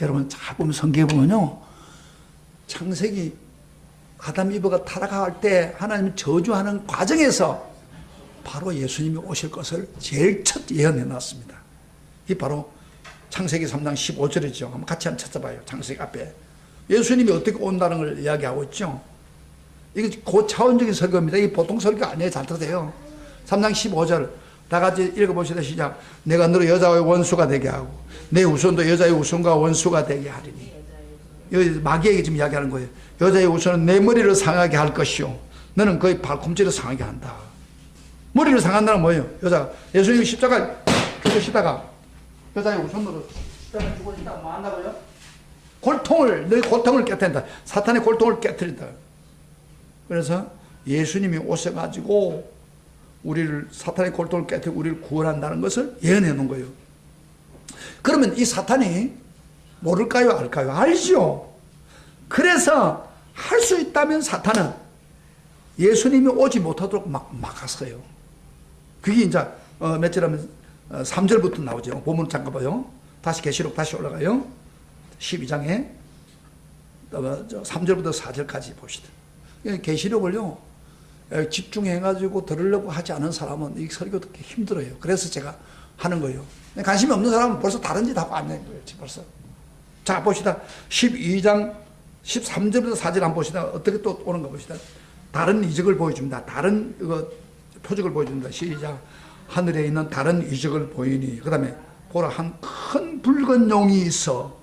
여러분 잘 보면 성경에 보면요, 창세기 아담 이브가 타락할 때 하나님 저주하는 과정에서 바로 예수님이 오실 것을 제일 첫 예언해 놨습니다. 이 바로 창세기 3장 15절이죠. 한번 같이 한번 찾아봐요. 창세기 앞에 예수님이 어떻게 온다는 걸 이야기하고 있죠. 이게 고차원적인 설교입니다. 이게 보통 설교 아니에요. 잘 들으세요. 3장 15절 다 같이 읽어보시다. 시작. 내가 너를 여자의 원수가 되게 하고 내 후손도 여자의 후손과 원수가 되게 하리니. 여기 마귀에게 지금 이야기하는 거예요. 여자의 후손은 내 머리를 상하게 할 것이요 너는 그의 발꿈치를 상하게 한다. 머리를 상한다는 뭐예요? 예수님이 십자가에 죽으시다가 여자의 후손으로 십자가에 죽으시다가 뭐 한다고요? 너의 고통을 깨뜨린다. 사탄의 고통을 깨뜨린다. 그래서 예수님이 오셔가지고 우리를, 사탄의 고통을 깨뜨리고 우리를 구원한다는 것을 예언해 놓은 거예요. 그러면 이 사탄이 모를까요? 알까요? 알죠. 그래서 할 수 있다면 사탄은 예수님이 오지 못하도록 막았어요. 그게 이제 몇절 하면 3절부터 나오죠. 본문 잠깐 봐요. 다시 계시록 다시 올라가요. 12장에 3절부터 4절까지 봅시다. 계시록을요, 집중해가지고 들으려고 하지 않은 사람은 이 설교 듣기 힘들어요. 그래서 제가 하는 거예요. 관심이 없는 사람은 벌써 다른 짓 하고 앉는 거예요. 벌써. 자, 봅시다. 12장 13절부터 4절 한번 봅시다. 어떻게 또 오는가 봅시다. 다른 이적을 보여줍니다. 다른 표적을 보여줍니다. 시작. 하늘에 있는 다른 이적을 보이니, 그 다음에 보라, 한 큰 붉은 용이 있어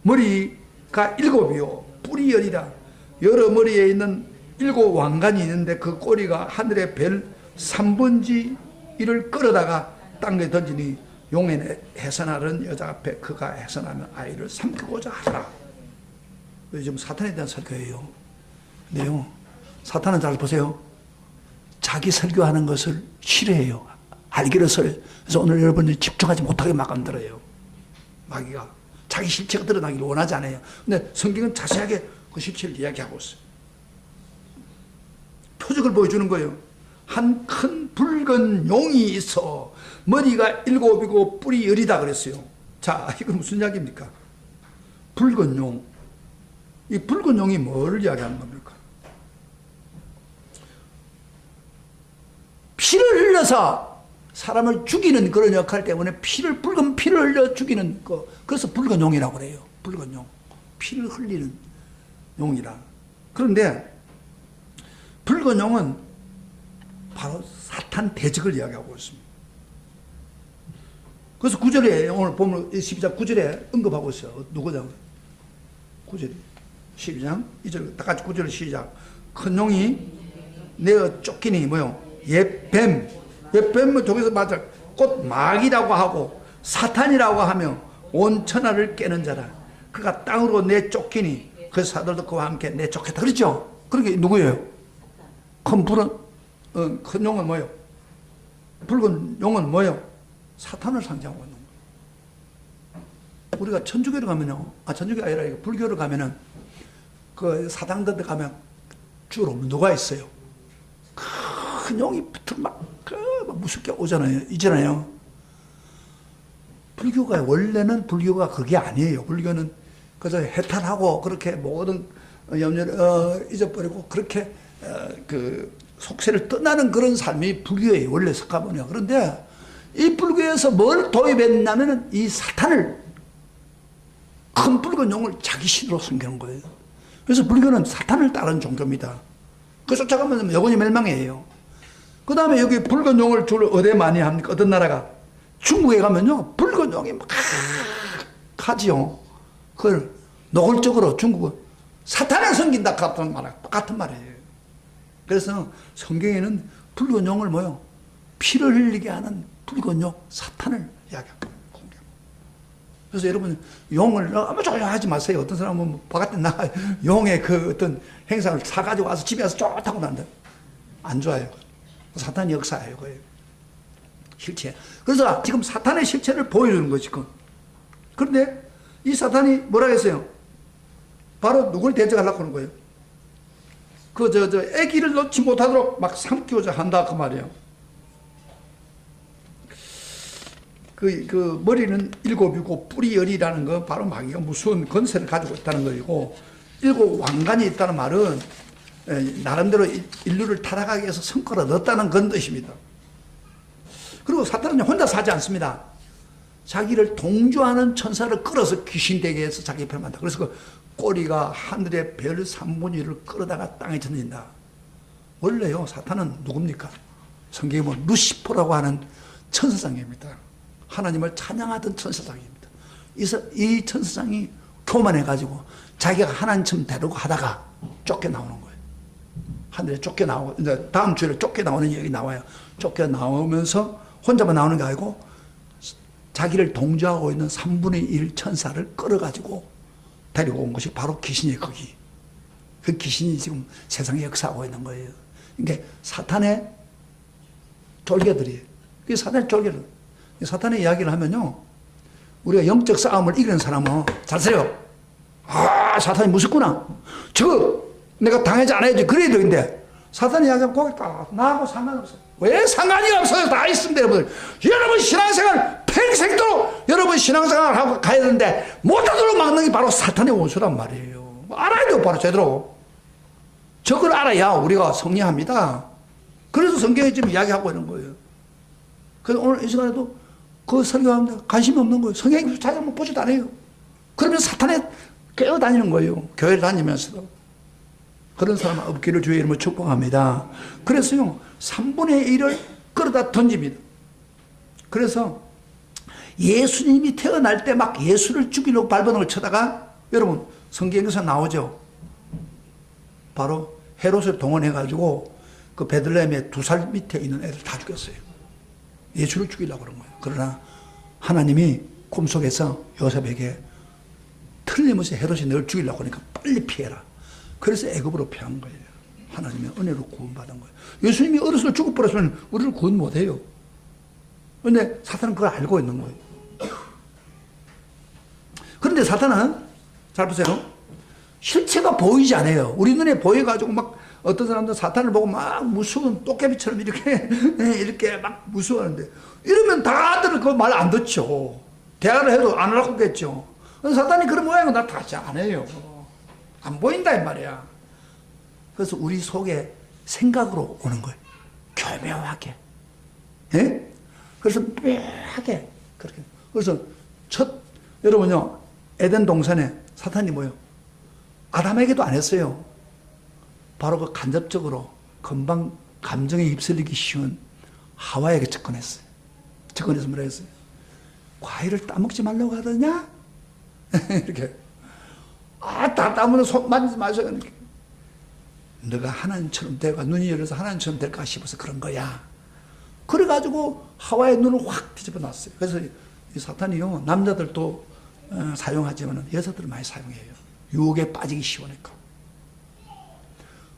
머리가 7이요 뿔이 10이라. 여러 머리에 있는 7 왕관이 있는데 그 꼬리가 하늘의 별 1/3를 끌어다가 땅에 던지니 용의 해산하는 여자 앞에 그가 해산하면 아이를 삼키고자 하라. 요즘 사탄에 대한 설교예요. 근데요, 사탄은 잘 보세요. 자기 설교하는 것을 싫어해요. 알기로설. 그래서 오늘 여러분들이 집중하지 못하게 막 만들어요. 마귀가 자기 실체가 드러나기를 원하지 않아요. 근데 성경은 자세하게 그 실체를 이야기하고 있어요. 표적을 보여주는 거예요. 한 큰 붉은 용이 있어 머리가 7이고 뿔이 10이다 그랬어요. 자, 이건 무슨 이야기입니까? 붉은 용. 이 붉은 용이 뭘 이야기하는 겁니까? 피를 흘려서 사람을 죽이는 그런 역할 때문에 붉은 피를 흘려 죽이는 거. 그래서 붉은 용이라고 그래요. 붉은 용. 피를 흘리는 용이라. 그런데 붉은 용은 바로 사탄 대적을 이야기하고 있습니다. 그래서 9절에 오늘 보면 12장 9절에 언급하고 있어요. 누구냐? 9절 12장 2절 다 같이 9절 시작. 큰 용이 내어 쫓기니 뭐요? 옛뱀. 옛뱀은 저기서 맞아 곧 마귀라고 하고 사탄이라고 하며 온 천하를 깨는 자라. 그가 땅으로 내쫓기니 그 사들도 그와 함께 내쫓겠다. 그렇죠? 그게 누구예요? 큰 큰 용은 뭐예요? 붉은 용은 뭐예요? 사탄을 상징하고 있는 거예요. 우리가 천주교를 가면요, 천주교 아니라 불교를 가면은 그 사당들 가면 주로 누가 있어요? 큰 용이 막 무섭게 오잖아요. 있잖아요. 불교가 원래는 불교가 그게 아니에요. 불교는 그래서 해탈하고 그렇게 모든 염려를 잊어버리고 그렇게 그 속세를 떠나는 그런 삶이 불교예요. 원래 석가모니가. 그런데 이 불교에서 뭘 도입했냐면은 이 사탄을 큰 붉은 용을 자기 신으로 섬기는 거예요. 그래서 불교는 사탄을 따르는 종교입니다. 그 쫓아가면 영원히 멸망이에요. 그 다음에 여기 붉은 용을 주로 어디에 많이 합니까? 어떤 나라가? 중국에 가면요, 붉은 용이 막 하지요. 그걸 노골적으로 중국은 사탄을 섬긴다 같은 말이에요. 그래서 성경에는 붉은 용을 뭐요? 피를 흘리게 하는 붉은 용, 사탄을 이야기합니다. 그래서 여러분, 용을 아무 좋아 하지 마세요. 어떤 사람은 바깥에 나가 용의 그 어떤 행사를 사가지고 와서 집에 와서 좋다고 난다. 안 좋아요. 사탄의 역사예요, 그거예요. 실체. 그래서 지금 사탄의 실체를 보여주는 거지, 지금. 그런데 이 사탄이 뭐라 했어요? 바로 누굴 대적하려고 하는 거예요? 애기를 놓지 못하도록 막 삼키고자 한다, 그 말이에요. 그 머리는 7이고 뿔이 10이라는 거, 바로 마귀가 무서운 권세를 가지고 있다는 거이고, 7 왕관이 있다는 말은 나름대로 인류를 타락하게 해서 성과를 얻었다는 그런 뜻입니다. 그리고 사탄은 혼자 사지 않습니다. 자기를 동조하는 천사를 끌어서 귀신 되게 해서 자기 편을 만든다. 그래서 그 꼬리가 하늘의 별 3분의 1을 끌어다가 땅에 던진다. 원래요, 사탄은 누굽니까? 성경에 보면 루시퍼라고 하는 천사장입니다. 하나님을 찬양하던 천사장입니다. 이 천사장이 교만해가지고 자기가 하나님처럼 되려고 하다가 쫓겨나오는 거예요. 하늘에 쫓겨나오고, 이제 다음 주에 쫓겨나오는 얘기 나와요. 쫓겨나오면서 혼자만 나오는 게 아니고 자기를 동조하고 있는 3분의 1 천사를 끌어가지고 데리고 온 것이 바로 귀신이에요, 거기. 그 귀신이 지금 세상에 역사하고 있는 거예요. 그러니까 사탄의 졸개들이에요. 그게 사탄의 졸개들. 사탄의 이야기를 하면요, 우리가 영적 싸움을 이기는 사람은 잘 세요. 아, 사탄이 무섭구나. 저거 내가 당하지 않아야지. 그래야 되는데 사탄이 이야기하면 거기 딱 나하고 상관없어요. 왜 상관이 없어요? 다 있습니다, 여러분들. 여러분 신앙생활 평생도록 여러분 신앙생활 하고 가야 되는데 못하도록 막는 게 바로 사탄의 원수란 말이에요. 알아야 돼요, 바로 제대로. 저걸 알아야 우리가 승리합니다. 그래서 성경에 지금 이야기하고 있는 거예요. 그래서 오늘 이 시간에도 그 설교하는데 관심이 없는 거예요. 성경에 찾아보면 보지도 않아요. 그러면 사탄에 깨어다니는 거예요. 교회를 다니면서도. 그런 사람 없기를 주의 이름으로 축복합니다. 그래서요, 3분의 1을 끌어다 던집니다. 그래서 예수님이 태어날 때 막 예수를 죽이려고 발버둥을 쳐다가, 여러분, 성경에서 나오죠. 바로 헤롯을 동원해가지고 그 베들레헴에 2살 밑에 있는 애들 다 죽였어요. 예수를 죽이려고 그런 거예요. 그러나 하나님이 꿈속에서 요셉에게 틀림없이 헤롯이 널 죽이려고 하니까 빨리 피해라. 그래서 애굽으로 피한 거예요. 하나님의 은혜로 구원받은 거예요. 예수님이 어렸을 때 죽어버렸으면 우리를 구원 못해요. 그런데 사탄은 그걸 알고 있는 거예요. 그런데 사탄은 잘 보세요. 실체가 보이지 않아요. 우리 눈에 보여가지고 막 어떤 사람들은 사탄을 보고 막 무서운 도깨비처럼 이렇게 막 무서워하는데 이러면 다들 그 말 안 듣죠. 대화를 해도 안 알아듣겠죠. 사탄이 그런 모양은 나타나지 않아요. 안 보인다 이 말이야. 그래서 우리 속에 생각으로 오는 거예요. 교묘하게. 예? 그래서 묘하게 그렇게. 그래서 여러분요, 에덴 동산에 사탄이 뭐요? 아담에게도 안 했어요. 바로 그 간접적으로 금방 감정에 휩쓸리기 쉬운 하와에게 접근했어요. 접근해서 뭐라 했어요? 과일을 따먹지 말라고 하더냐? 이렇게. 다 따먹는 손 만지지 마셔. 너가 하나님처럼 되고 눈이 열려서 하나님처럼 될까 싶어서 그런 거야. 그래가지고 하와의 눈을 확 뒤집어 놨어요. 그래서 이 사탄이요, 남자들도 사용하지만 여자들을 많이 사용해요. 유혹에 빠지기 쉬우니까.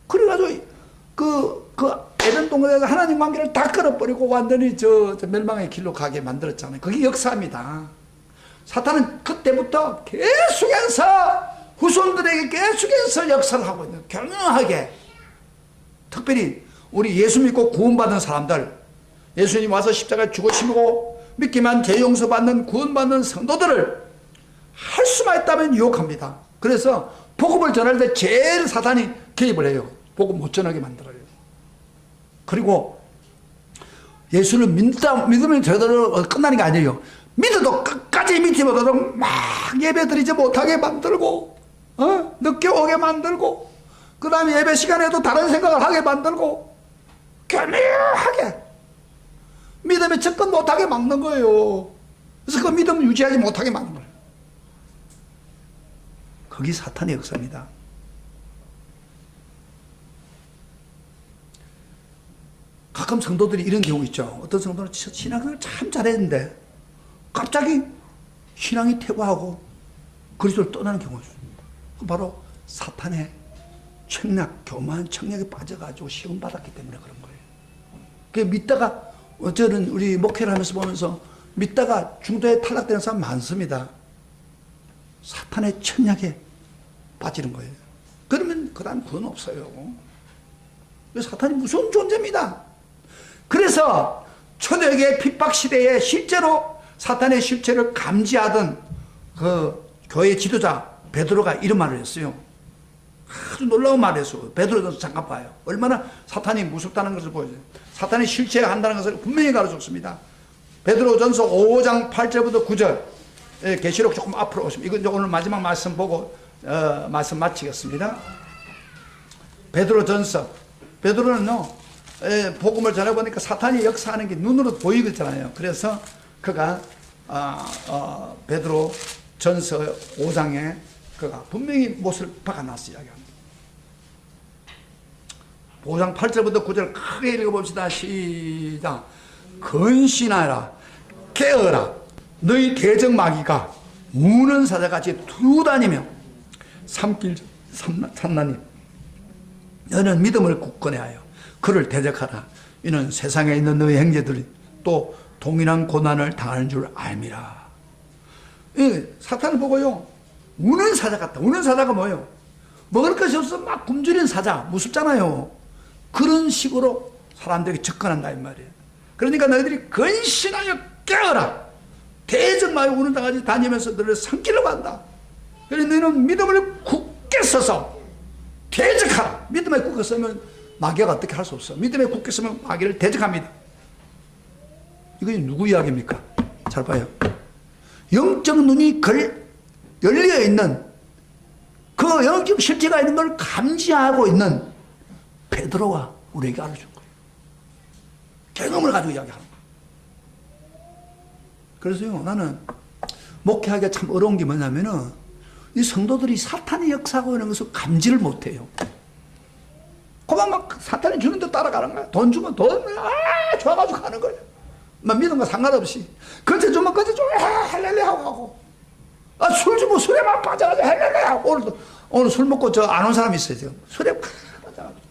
그래가지고 그 에덴 동산에서 하나님 관계를 다 끊어버리고 완전히 저 멸망의 길로 가게 만들었잖아요. 그게 역사입니다. 사탄은 그때부터 계속해서 후손들에게 계속해서 역사를 하고 있는, 교묘하게. 특별히 우리 예수 믿고 구원받은 사람들, 예수님 와서 십자가에 죽으시고 믿기만 죄 용서받는 구원받는 성도들을 할 수만 있다면 유혹합니다. 그래서 복음을 전할 때 제일 사탄이 개입을 해요. 복음 못 전하게 만들어요. 그리고 예수를 믿으면 제대로 끝나는 게 아니에요. 믿어도 끝까지 믿지 못하도록 막 예배 드리지 못하게 만들고, 늦게 오게 만들고, 그 다음에 예배 시간에도 다른 생각을 하게 만들고, 교묘하게 믿음에 접근 못하게 막는 거예요. 그래서 그 믿음을 유지하지 못하게 막는 거예요. 그게 사탄의 역사입니다. 가끔 성도들이 이런 경우 있죠. 어떤 성도는 신앙을 참 잘했는데 갑자기 신앙이 퇴보하고 그리스도를 떠나는 경우가 있습니다. 바로 사탄의 청략, 교만한 청략에 빠져가지고 시험받았기 때문에 그런 거예요. 그 믿다가, 저는 우리 목회를 하면서 보면서 믿다가 중도에 탈락되는 사람 많습니다. 사탄의 청략에 빠지는 거예요. 그러면 그 다음 구원 없어요. 사탄이 무서운 존재입니다. 그래서 초대교회 핍박 시대에 실제로 사탄의 실체를 감지하던 그 교회 지도자 베드로가 이런 말을 했어요. 아주 놀라운 말을 했어요. 베드로전서 잠깐 봐요. 얼마나 사탄이 무섭다는 것을 보여줘요. 사탄이 실체를 한다는 것을 분명히 가르쳐줬습니다. 베드로전서 5장 8절부터 9절, 계시록 조금 앞으로 오시면, 이건 오늘 마지막 말씀 보고 말씀 마치겠습니다. 베드로는요, 복음을 전해보니까 사탄이 역사하는 게 눈으로 보이거든요. 그래서 그가 베드로 전서 5장에 그가 분명히 못을 박아놨어요. 5장 8절부터 9절 크게 읽어봅시다. 시작. 근신하라, 깨어라. 너희 대적 마귀가 우는 사자같이 두다니며 삼킬 산나니 너는 믿음을 굳건히 하여 그를 대적하라. 이는 세상에 있는 너희 형제들이 또 동일한 고난을 당하는 줄 알미라. 사탄을 보고요, 우는 사자 같다. 우는 사자가 뭐예요? 먹을 것이 없어 막 굶주린 사자, 무섭잖아요. 그런 식으로 사람들에게 접근한다 이 말이에요. 그러니까 너희들이 근신하여 깨어라. 대적 마귀 우는 자같이 다니면서 너를 삼키려고 한다. 그래서 너희는 믿음을 굳게 써서 대적하라. 믿음에 굳게 쓰면 마귀가 어떻게 할 수 없어. 믿음에 굳게 쓰면 마귀를 대적합니다. 이건 누구 이야기입니까? 잘 봐요. 영적 눈이 열려 있는, 그 영적 실체가 있는 걸 감지하고 있는 베드로가 우리에게 알려준 거예요. 경험을 가지고 이야기하는 거예요. 그래서요, 나는 목회하기가 참 어려운 게 뭐냐면은 이 성도들이 사탄의 역사하고 있는 것을 감지를 못해요. 그만 막 사탄이 주는 데 따라가는 거야. 돈 주면 돈, 좋아가지고 가는 거예요. 믿음과 상관없이. 그때 주면 그때 좀 할렐루야 하고. 술 주면 술에만 빠져가지고 할렐루야 하고. 오늘 술 먹고 안 온 사람이 있어요, 지금. 술에 빠져가지고.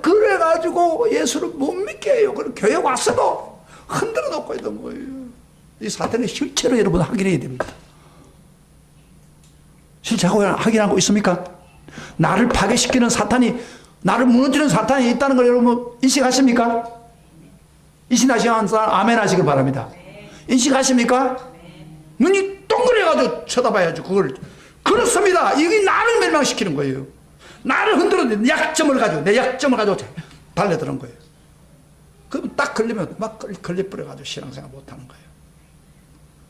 그래가지고 예수를 못 믿게 해요. 그럼 교회 왔어도 흔들어 놓고 있던 거예요. 이 사탄의 실체로 여러분 확인해야 됩니다. 실제 확인하고 있습니까? 나를 파괴시키는 사탄이, 나를 무너뜨리는 사탄이 있다는 걸 여러분 인식하십니까? 인식하시면 아멘 하시길 바랍니다. 인식하십니까? 눈이 동그래가지고 쳐다봐야죠. 그렇습니다. 이게 나를 멸망시키는 거예요. 나를 흔들어, 내 약점을 가지고 달려드는 거예요. 그럼 딱 걸리면 막 걸려버려가지고 신앙생활 못하는 거예요.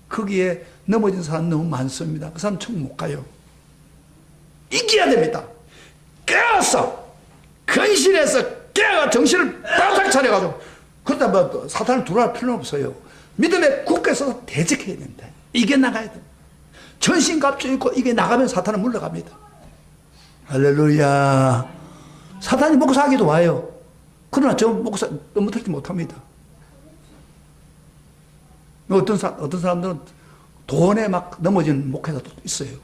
거기에 넘어진 사람 너무 많습니다. 그 사람 천국 못 가요. 이겨야 됩니다. 깨어서, 근신해서 깨어 정신을 바짝 차려가지고, 그러다 뭐 사탄을 두려워할 필요는 없어요. 믿음에 굳게 서서 대적해야 됩니다. 이겨나가야 됩니다. 전신갑주 입고 이게 나가면 사탄은 물러갑니다. 할렐루야. 사탄이 목사하기도 와요. 그러나 저 목사 넘어뜨리지 못합니다. 어떤 사람들은 돈에 막 넘어진 목회자도 있어요.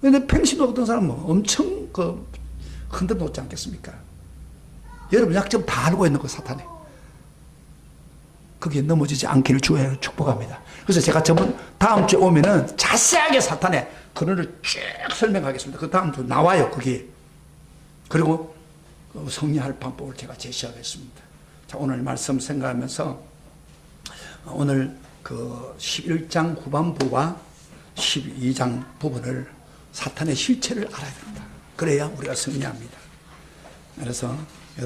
근데 평신도 어떤 사람은 엄청 흔들어 놓지 않겠습니까? 여러분 약점 다 알고 있는 거 사탄이. 거기에 넘어지지 않기를 주의 축복합니다. 그래서 제가 다음 주에 오면은 자세하게 사탄의 근원을 쭉 설명하겠습니다. 그 다음 주 나와요, 거기. 그리고 성리할 방법을 제가 제시하겠습니다. 자, 오늘 말씀 생각하면서 오늘 11장 후반부와 12장 부분을 사탄의 실체를 알아야 됩니다. 그래야 우리가 승리합니다. 그래서